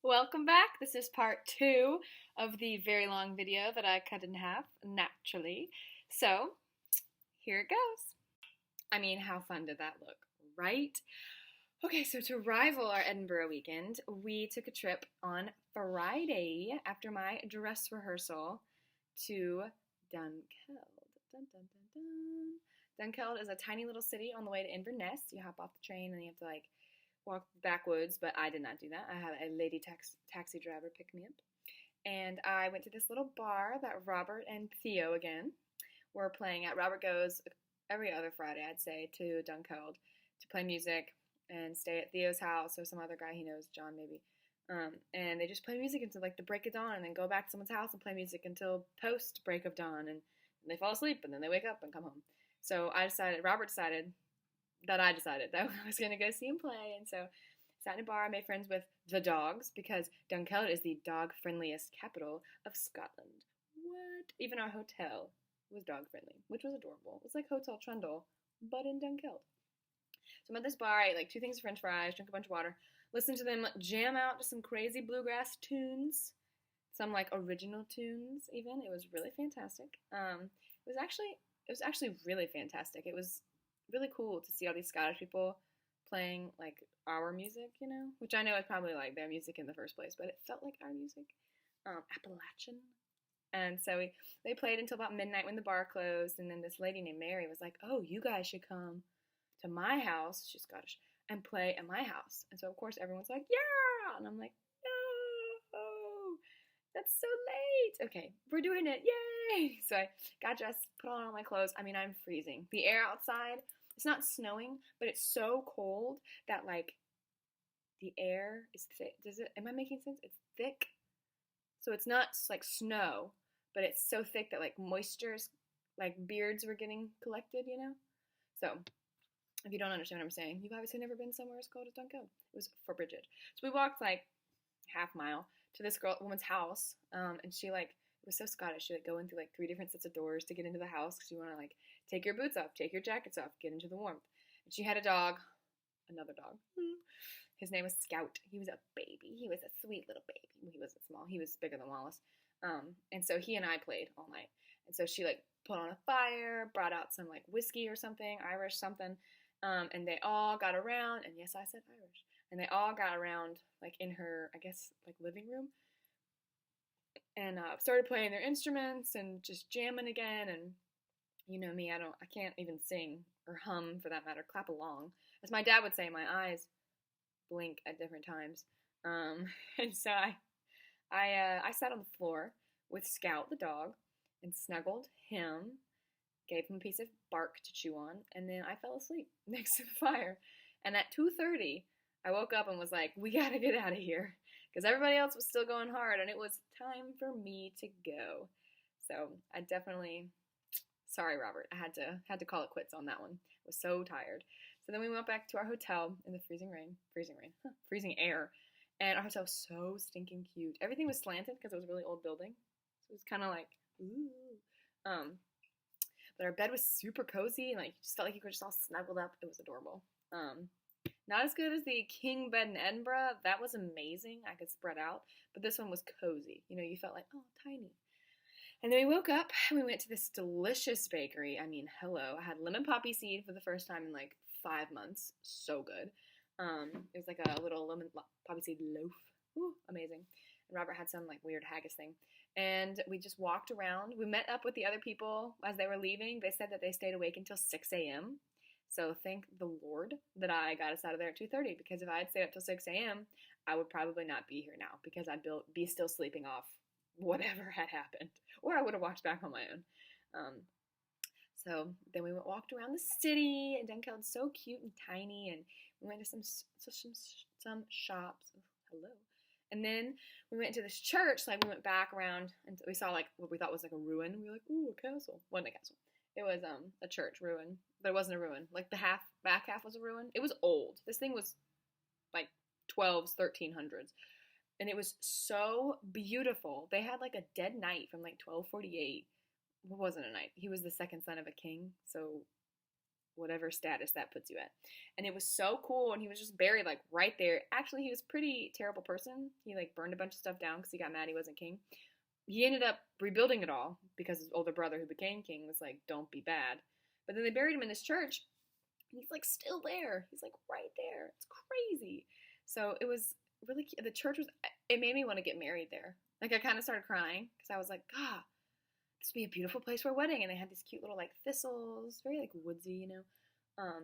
Welcome back. This is part two of the very long video that I cut in half naturally. So, here it goes. I mean, how fun did that look, right? Okay, so to rival our Edinburgh weekend, we took a trip on Friday after my dress rehearsal to Dunkeld. Dun, dun, dun, dun. Dunkeld is a tiny little city on the way to Inverness. You hop off the train and you have to walk backwoods, but I did not do that. I had a lady taxi driver pick me up. And I went to this little bar that Robert and Theo again were playing at. Robert goes every other Friday, I'd say, to Dunkeld to play music and stay at Theo's house or some other guy he knows, John maybe. And they just play music until the break of dawn and then go back to someone's house and play music until post break of dawn. And they fall asleep and then they wake up and come home. So Robert decided that I was going to go see him play. And so sat in a bar, made friends with the dogs because Dunkeld is the dog-friendliest capital of Scotland. What? Even our hotel was dog-friendly, which was adorable. It was like Hotel Trundle, but in Dunkeld. So I'm at this bar, I ate 2 things of french fries, drank a bunch of water, listened to them jam out to some crazy bluegrass tunes, some original tunes even. It was really fantastic. It was actually really fantastic. It was really cool to see all these Scottish people playing our music, which I know is probably their music in the first place, but it felt like our music, Appalachian. And so they played until about midnight when the bar closed, and then this lady named Mary was like, "Oh, you guys should come to my house," she's Scottish, "and play at my house." And so of course everyone's like, "Yeah!" And I'm like, "No, that's so late." Okay, we're doing it, yay! So I got dressed, put on all my clothes. I mean, I'm freezing. The air outside, it's not snowing, but it's so cold that the air is thick. Am I making sense? It's thick. So it's not snow, but it's so thick that moisture's beards were getting collected, So if you don't understand what I'm saying, you've obviously never been somewhere as cold as Dunkeld. It was for Bridget. So we walked half mile to this woman's house, and she it was so Scottish. She go in through 3 different sets of doors to get into the house because you want to take your boots off, take your jackets off, get into the warmth. And she had a dog, another dog. His name was Scout. He was a baby. He was a sweet little baby. He wasn't small. He was bigger than Wallace. And so he and I played all night. And so she put on a fire, brought out some whiskey or something, Irish something, and they all got around. And yes, I said Irish. And they all got around in her, I guess, living room. And started playing their instruments and just jamming again. And you know me, I can't even sing or hum for that matter, clap along. As my dad would say, my eyes blink at different times. And so I sat on the floor with Scout the dog and snuggled him, gave him a piece of bark to chew on, and then I fell asleep next to the fire. And at 2:30, I woke up and was like, we gotta get out of here. Because everybody else was still going hard, and it was time for me to go. So I definitely, sorry, Robert, I had to call it quits on that one. I was so tired. So then we went back to our hotel in the freezing air, and our hotel was so stinking cute. Everything was slanted because it was a really old building, so it was kind of ooh. But our bed was super cozy, and you just felt like you were just all snuggled up. It was adorable. Not as good as the king bed in Edinburgh. That was amazing. I could spread out. But this one was cozy. You felt oh, tiny. And then we woke up and we went to this delicious bakery. I mean, hello. I had lemon poppy seed for the first time in 5 months. So good. It was a little lemon poppy seed loaf. Ooh, amazing. And Robert had some weird haggis thing. And we just walked around. We met up with the other people as they were leaving. They said that they stayed awake until 6 a.m. So thank the Lord that I got us out of there at 2:30, because if I had stayed up till 6 a.m., I would probably not be here now because I'd be still sleeping off whatever had happened, or I would have walked back on my own. So then we walked around the city, and Dunkeld's so cute and tiny, and we went to some shops. Oh, hello. And then we went to this church. We went back around, and we saw what we thought was a ruin. We were ooh, a castle. Wasn't a castle. It was a church ruin, but it wasn't a ruin. The back half was a ruin. It was old. This thing was 12s, 1300s. And it was so beautiful. They had a dead knight from 1248. It wasn't a knight. He was the second son of a king. So whatever status that puts you at. And it was so cool, and he was just buried like right there. Actually, he was a pretty terrible person. He like burned a bunch of stuff down because he got mad he wasn't king. He ended up rebuilding it all because his older brother who became king was like, don't be bad. But then they buried him in this church, and he's like still there. He's like right there. It's crazy. So it was really, the church was, it made me want to get married there. Like I kind of started crying because I was like, God, this would be a beautiful place for a wedding. And they had these cute little like thistles, very like woodsy, you know,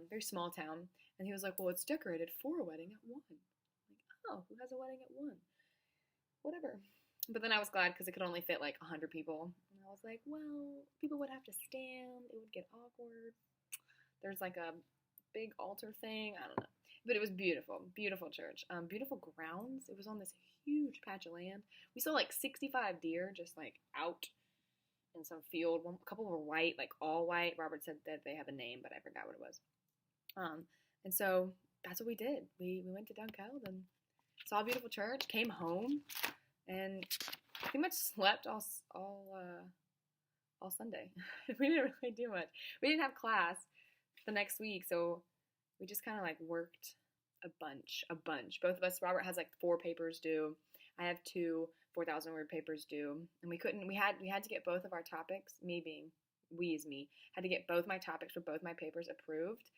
very small town. And he was like, well, it's decorated for a wedding at 1. I'm like, oh, who has a wedding at 1? Whatever. But then I was glad because it could only fit like 100 people. And I was like, well, people would have to stand. It would get awkward. There's like a big altar thing. I don't know. But it was beautiful. Beautiful church. Beautiful grounds. It was on this huge patch of land. We saw like 65 deer just like out in some field. A couple were white, like all white. Robert said that they have a name, but I forgot what it was. And so that's what we did. We went to Dunkeld and saw a beautiful church, came home, and pretty much slept all Sunday. We didn't really do much. We didn't have class the next week, so we just kind of like worked a bunch. Both of us, Robert has like 4 papers due. I have 2 4,000-word papers due, and we had to get both of our topics, had to get both my topics for both my papers approved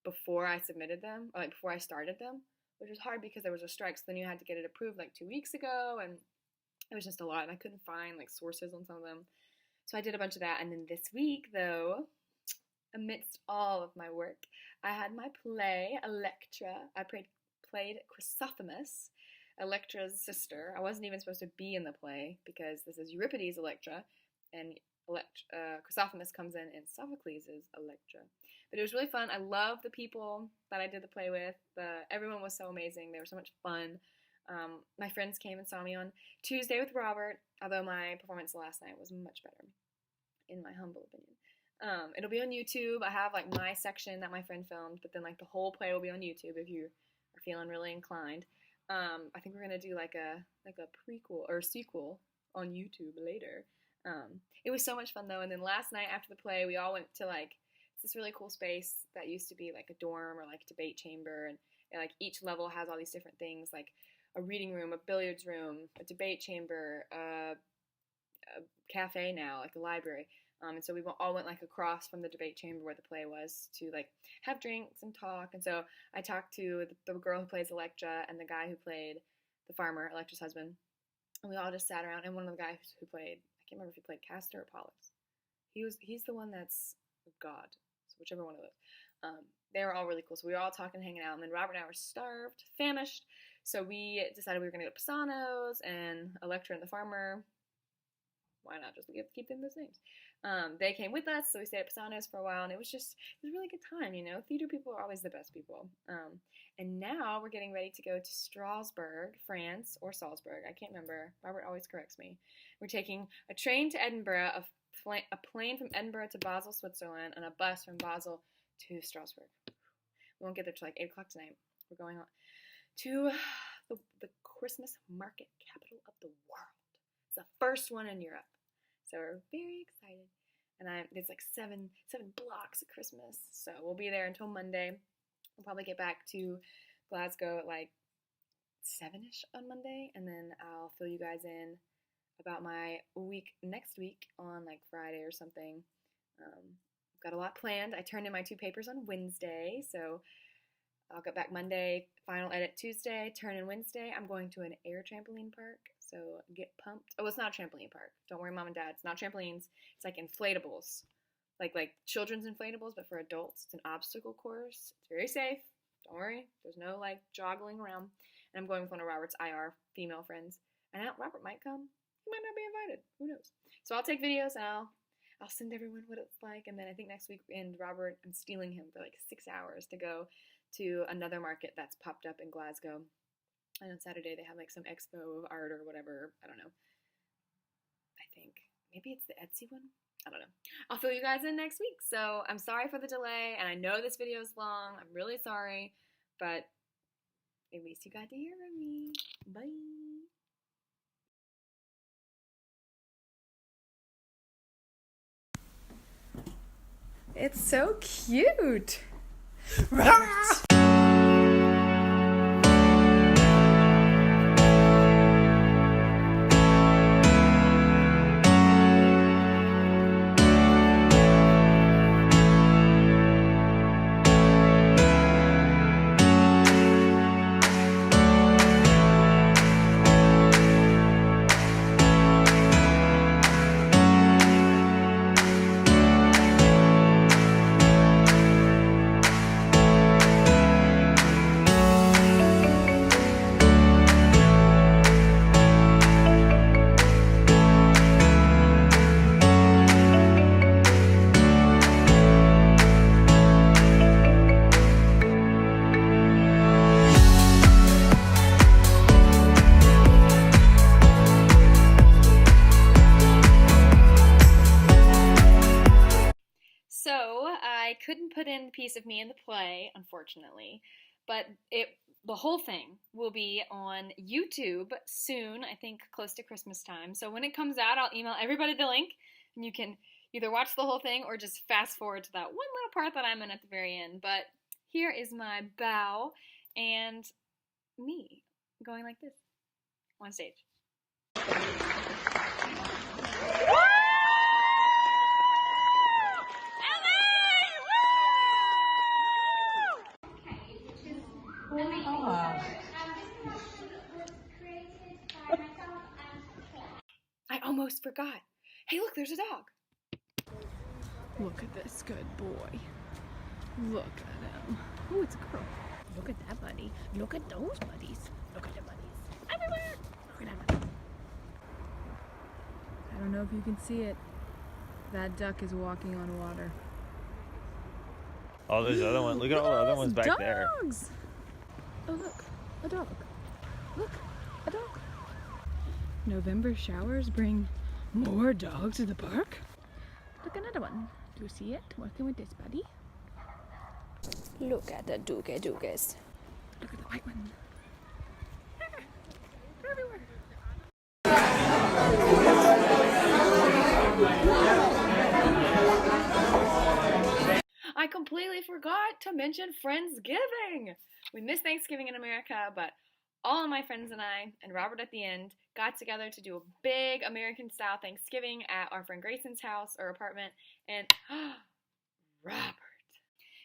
before I submitted them, or like before I started them, which was hard because there was a strike, so then you had to get it approved like 2 weeks ago, and it was just a lot, and I couldn't find like sources on some of them. So I did a bunch of that, and then this week, though, amidst all of my work, I had my play, Electra. I played Chrysothemis, Electra's sister. I wasn't even supposed to be in the play because this is Euripides' Electra, and Chrysothemis comes in Sophocles' Electra. But it was really fun. I love the people that I did the play with. Everyone was so amazing. They were so much fun. My friends came and saw me on Tuesday with Robert, although my performance last night was much better, in my humble opinion. It'll be on YouTube. I have like my section that my friend filmed, but then like the whole play will be on YouTube if you are feeling really inclined. I think we're gonna do like a prequel or sequel on YouTube later. It was so much fun though. And then last night after the play, we all went to like this really cool space that used to be like a dorm or like a debate chamber, and like each level has all these different things, like a reading room, a billiards room, a debate chamber, a cafe now, like a library. And so we all went like across from the debate chamber where the play was to like have drinks and talk. And so I talked to the girl who plays Electra and the guy who played the farmer, Electra's husband. And we all just sat around. And one of the guys who played, I can't remember if he played Castor or Pollux. He's the one that's God. So whichever one of those. They were all really cool. So we were all talking and hanging out. And then Robert and I were starved, famished. So we decided we were going to go to Pisano's, and Electra and the farmer, why not just keep them those names? They came with us, so we stayed at Pisano's for a while, and it was a really good time, you know? Theater people are always the best people. And now we're getting ready to go to Strasbourg, France, or Salzburg. I can't remember. Robert always corrects me. We're taking a train to Edinburgh, a plane from Edinburgh to Basel, Switzerland, and a bus from Basel to Strasbourg. We won't get there till like 8 o'clock tonight. We're going on to the Christmas market capital of the world. It's the first one in Europe. So we're very excited. And it's like seven blocks of Christmas. So we'll be there until Monday. We'll probably get back to Glasgow at like 7-ish on Monday. And then I'll fill you guys in about my week next week on like Friday or something. I've got a lot planned. I turned in my 2 papers on Wednesday. So I'll get back Monday, final edit Tuesday, turn in Wednesday. I'm going to an air trampoline park, so get pumped. Oh, it's not a trampoline park. Don't worry, Mom and Dad. It's not trampolines. It's like inflatables, like children's inflatables, but for adults. It's an obstacle course. It's very safe. Don't worry. There's no like joggling around. And I'm going with one of Robert's IR female friends. And Robert might come. He might not be invited. Who knows? So I'll take videos and I'll send everyone what it's like. And then I think next week, and Robert, I'm stealing him for like 6 hours to go to another market that's popped up in Glasgow. And on Saturday they have like some expo of art or whatever. I don't know. I think maybe it's the Etsy one. I don't know. I'll fill you guys in next week. So I'm sorry for the delay, and I know this video is long. I'm really sorry, but at least you got to hear from me. Bye. It's so cute. So I couldn't put in the piece of me in the play, unfortunately, but the whole thing will be on YouTube soon, I think close to Christmas time. So when it comes out, I'll email everybody the link, and you can either watch the whole thing or just fast forward to that one little part that I'm in at the very end. But here is my bow and me going like this on stage. I almost forgot. Hey, look, there's a dog. Look at this good boy. Look at him. Oh, it's a girl. Look at that buddy. Look at those buddies. Look at the buddies. Everywhere. Look at that. I don't know if you can see it. That duck is walking on water. Oh, there's the other one. Look at all the other ones back there. Dogs. Oh, look. A dog. Look. A dog. November showers bring more dogs to the park. Look, another one. Do you see it? Working with this buddy. Look at the dookies. Look at the white one. They're everywhere. I completely forgot to mention Friendsgiving. We miss Thanksgiving in America, but all of my friends and I, and Robert at the end, got together to do a big American-style Thanksgiving at our friend Grayson's house or apartment, and Robert.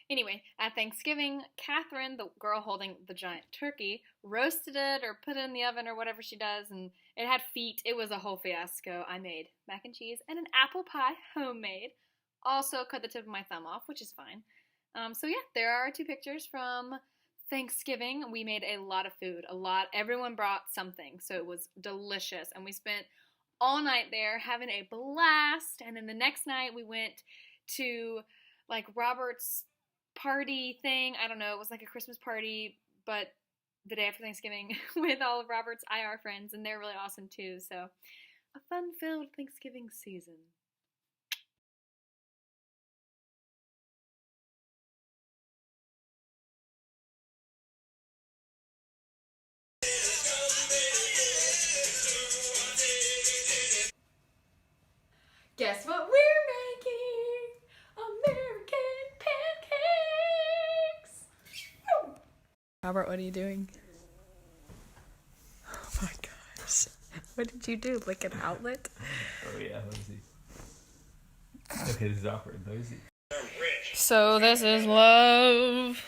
Anyway, at Thanksgiving, Catherine, the girl holding the giant turkey, roasted it or put it in the oven or whatever she does, and it had feet. It was a whole fiasco. I made mac and cheese and an apple pie, homemade. Also cut the tip of my thumb off, which is fine. So yeah, there are 2 pictures from Thanksgiving. We made a lot of food, everyone brought something, so it was delicious, and we spent all night there having a blast. And then the next night we went to like Robert's party thing. I don't know, it was like a Christmas party, but the day after Thanksgiving with all of Robert's IR friends, and they're really awesome too. So a fun-filled Thanksgiving season. Guess what we're making? American pancakes! Robert, what are you doing? Oh my gosh. What did you do? Lick an outlet? Oh yeah, let me see. Okay, this is awkward. Let me see. So this is love.